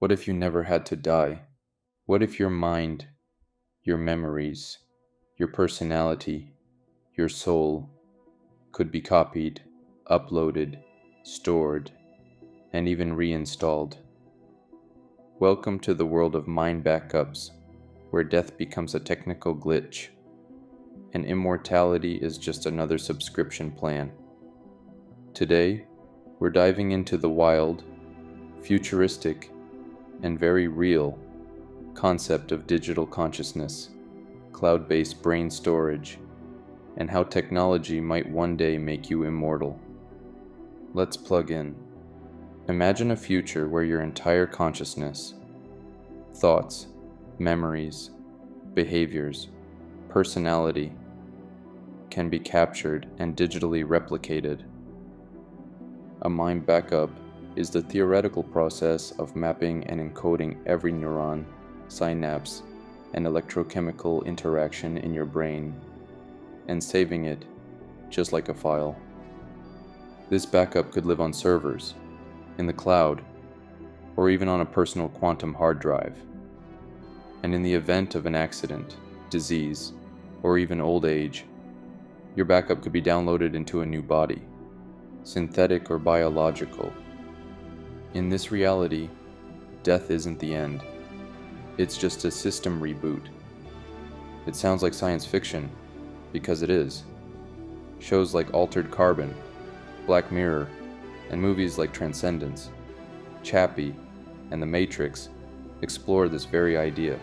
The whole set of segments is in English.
What if you never had to die? What if your mind, your memories, your personality, your soul could be copied, uploaded, stored, and even reinstalled? Welcome to the world of mind backups, where death becomes a technical glitch, and immortality is just another subscription plan. Today, we're diving into the wild, futuristic, and very real concept of digital consciousness, cloud-based brain storage, and how technology might one day make you immortal. Let's plug in. Imagine a future where your entire consciousness, thoughts, memories, behaviors, personality, can be captured and digitally replicated. A mind backup is the theoretical process of mapping and encoding every neuron, synapse, and electrochemical interaction in your brain, and saving it, just like a file. This backup could live on servers, in the cloud, or even on a personal quantum hard drive. And in the event of an accident, disease, or even old age, your backup could be downloaded into a new body, synthetic or biological. In this reality, death isn't the end. It's just a system reboot. It sounds like science fiction, because it is. Shows like Altered Carbon, Black Mirror, and movies like Transcendence, Chappie, and The Matrix explore this very idea: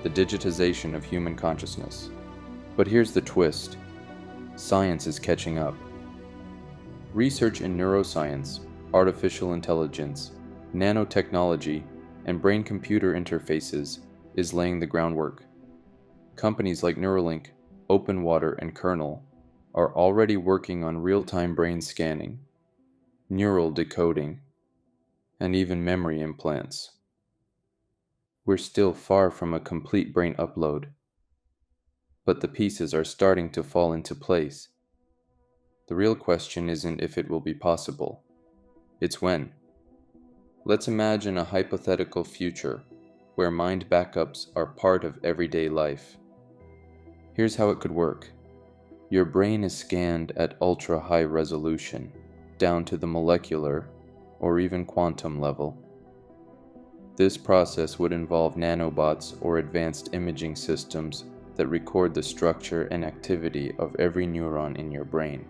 the digitization of human consciousness. But here's the twist: science is catching up. Research in neuroscience, artificial intelligence, nanotechnology, and brain-computer interfaces is laying the groundwork. Companies like Neuralink, OpenWater, and Kernel are already working on real-time brain scanning, neural decoding, and even memory implants. We're still far from a complete brain upload, but the pieces are starting to fall into place. The real question isn't if it will be possible, it's when. Let's imagine a hypothetical future where mind backups are part of everyday life. Here's how it could work. Your brain is scanned at ultra-high resolution, down to the molecular or even quantum level. This process would involve nanobots or advanced imaging systems that record the structure and activity of every neuron in your brain.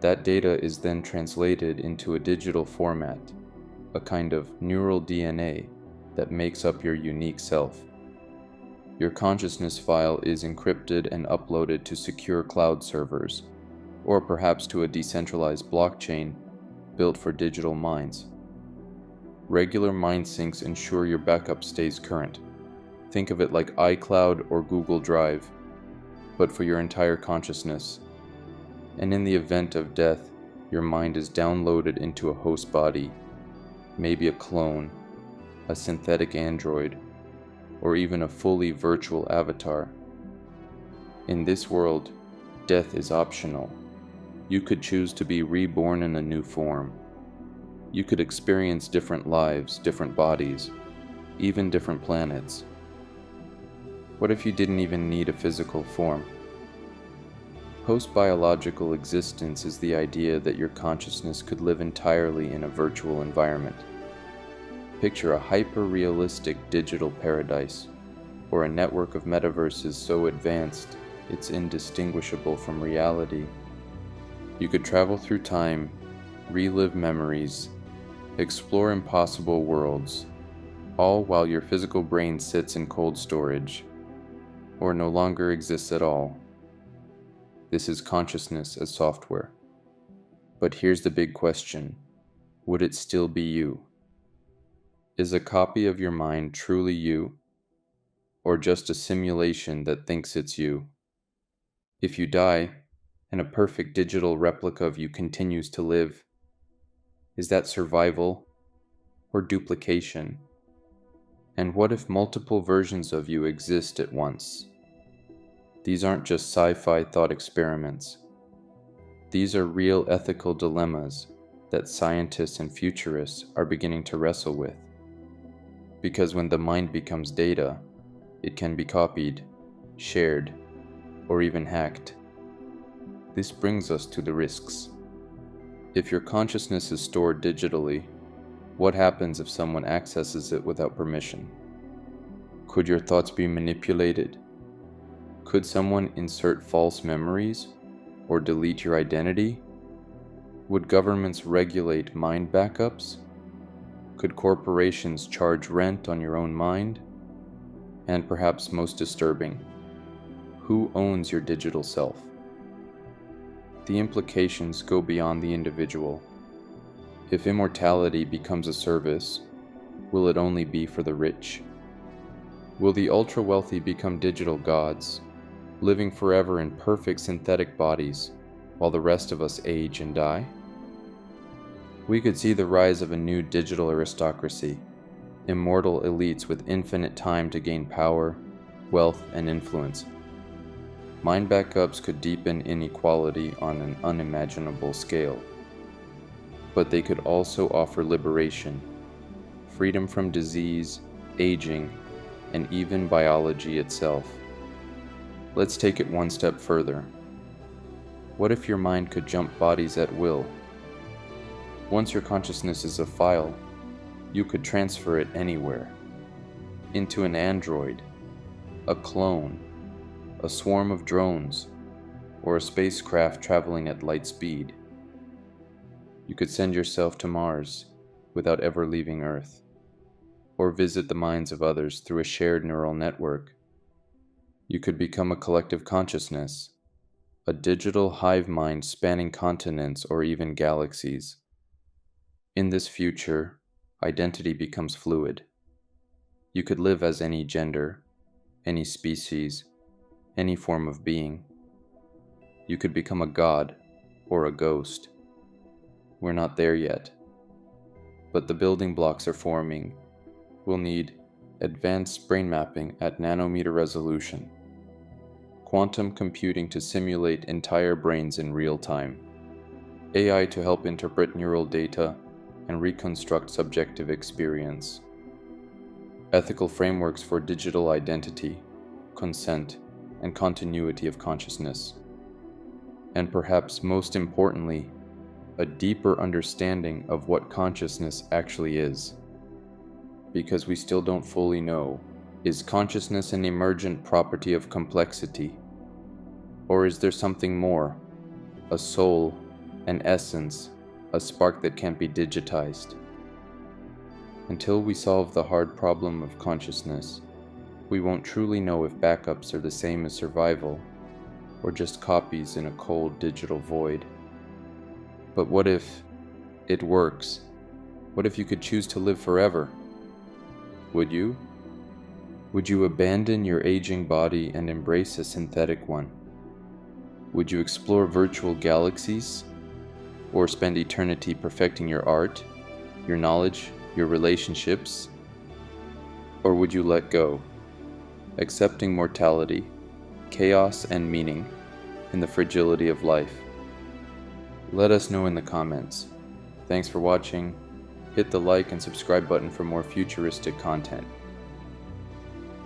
That data is then translated into a digital format, a kind of neural DNA that makes up your unique self. Your consciousness file is encrypted and uploaded to secure cloud servers, or perhaps to a decentralized blockchain built for digital minds. Regular mind syncs ensure your backup stays current. Think of it like iCloud or Google Drive, but for your entire consciousness. And in the event of death, your mind is downloaded into a host body, maybe a clone, a synthetic android, or even a fully virtual avatar. In this world, death is optional. You could choose to be reborn in a new form. You could experience different lives, different bodies, even different planets. What if you didn't even need a physical form? Post-biological existence is the idea that your consciousness could live entirely in a virtual environment. Picture a hyper-realistic digital paradise, or a network of metaverses so advanced it's indistinguishable from reality. You could travel through time, relive memories, explore impossible worlds, all while your physical brain sits in cold storage, or no longer exists at all. This is consciousness as software. But here's the big question: would it still be you? Is a copy of your mind truly you, or just a simulation that thinks it's you? If you die, and a perfect digital replica of you continues to live, is that survival or duplication? And what if multiple versions of you exist at once? These aren't just sci-fi thought experiments. These are real ethical dilemmas that scientists and futurists are beginning to wrestle with. Because when the mind becomes data, it can be copied, shared, or even hacked. This brings us to the risks. If your consciousness is stored digitally, what happens if someone accesses it without permission? Could your thoughts be manipulated? Could someone insert false memories or delete your identity? Would governments regulate mind backups? Could corporations charge rent on your own mind? And perhaps most disturbing, who owns your digital self? The implications go beyond the individual. If immortality becomes a service, will it only be for the rich? Will the ultra-wealthy become digital gods, living forever in perfect synthetic bodies, while the rest of us age and die? We could see the rise of a new digital aristocracy, immortal elites with infinite time to gain power, wealth, and influence. Mind backups could deepen inequality on an unimaginable scale, but they could also offer liberation, freedom from disease, aging, and even biology itself. Let's take it one step further. What if your mind could jump bodies at will? Once your consciousness is a file, you could transfer it anywhere, into an android, a clone, a swarm of drones, or a spacecraft traveling at light speed. You could send yourself to Mars without ever leaving Earth, or visit the minds of others through a shared neural network. You could become a collective consciousness, a digital hive mind spanning continents or even galaxies. In this future, identity becomes fluid. You could live as any gender, any species, any form of being. You could become a god or a ghost. We're not there yet, but the building blocks are forming. We'll need advanced brain mapping at nanometer resolution, quantum computing to simulate entire brains in real time, AI to help interpret neural data and reconstruct subjective experience, ethical frameworks for digital identity, consent, and continuity of consciousness, and perhaps most importantly, a deeper understanding of what consciousness actually is. Because we still don't fully know, is consciousness an emergent property of complexity? Or is there something more, a soul, an essence, a spark that can't be digitized? Until we solve the hard problem of consciousness, we won't truly know if backups are the same as survival, or just copies in a cold digital void. But what if it works? What if you could choose to live forever? Would you? Would you abandon your aging body and embrace a synthetic one? Would you explore virtual galaxies? Or spend eternity perfecting your art, your knowledge, your relationships? Or would you let go, accepting mortality, chaos, and meaning in the fragility of life? Let us know in the comments. Thanks for watching. Hit the like and subscribe button for more futuristic content.